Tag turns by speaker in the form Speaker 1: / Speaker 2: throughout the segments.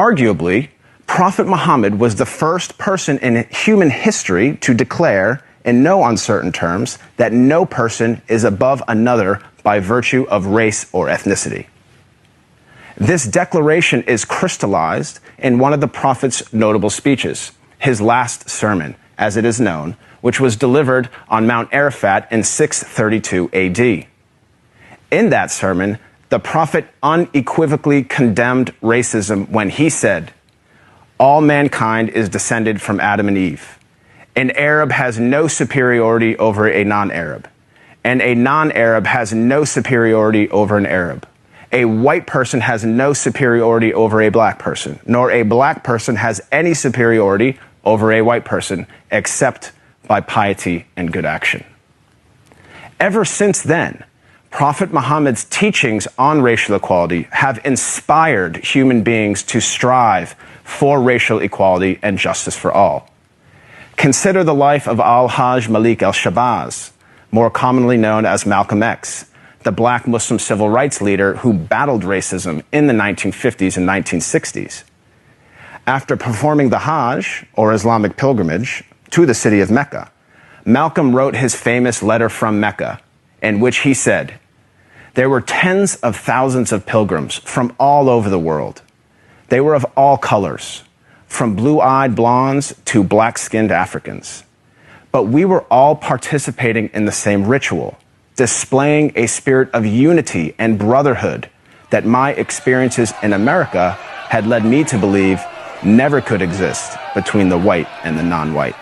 Speaker 1: Arguably, Prophet Muhammad was the first person in human history to declare, in no uncertain terms, that no person is above another by virtue of race or ethnicity. This declaration is crystallized in one of the Prophet's notable speeches, his last sermon, as it is known, which was delivered on Mount Arafat in 632 AD. In that sermon, the Prophet unequivocally condemned racism when he said, "All mankind is descended from Adam and Eve. An Arab has no superiority over a non-Arab, and a non-Arab has no superiority over an Arab. A white person has no superiority over a black person, nor a black person has any superiority over a white person, except by piety and good action." Ever since then, Prophet Muhammad's teachings on racial equality have inspired human beings to strive for racial equality and justice for all. Consider the life of al-Hajj Malik al-Shabazz, more commonly known as Malcolm X, the black Muslim civil rights leader who battled racism in the 1950s and 1960s. After performing the Hajj, or Islamic pilgrimage, to the city of Mecca, Malcolm wrote his famous letter from Mecca, in which he said, "There were tens of thousands of pilgrims from all over the world. They were of all colors, from blue-eyed blondes to black-skinned Africans. But we were all participating in the same ritual, displaying a spirit of unity and brotherhood that my experiences in America had led me to believe never could exist between the white and the non-white."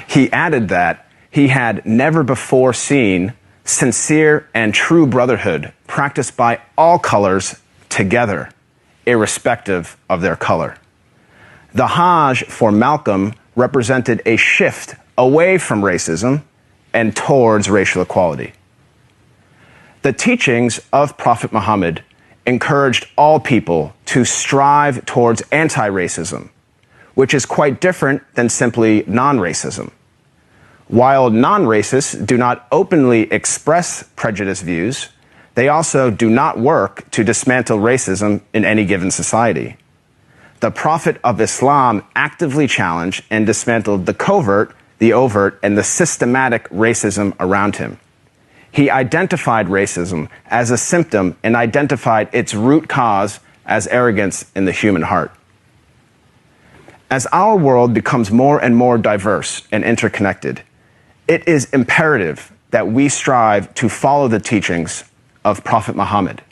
Speaker 1: He added that he had never before seen sincere and true brotherhood practiced by all colors together, irrespective of their color. The Hajj for Malcolm represented a shift away from racism and towards racial equality. The teachings of Prophet Muhammad encouraged all people to strive towards anti-racism, which is quite different than simply non-racism. While non-racists do not openly express prejudiced views, they also do not work to dismantle racism in any given society. The Prophet of Islam actively challenged and dismantled the covert, the overt, and the systematic racism around him. He identified racism as a symptom and identified its root cause as arrogance in the human heart. As our world becomes more and more diverse and interconnected, it is imperative that we strive to follow the teachings of Prophet Muhammad.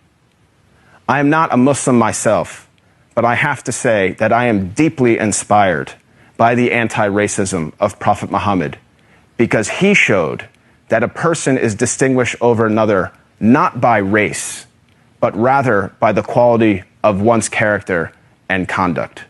Speaker 1: I am not a Muslim myself, but I have to say that I am deeply inspired by the anti-racism of Prophet Muhammad, because he showed that a person is distinguished over another not by race, but rather by the quality of one's character and conduct.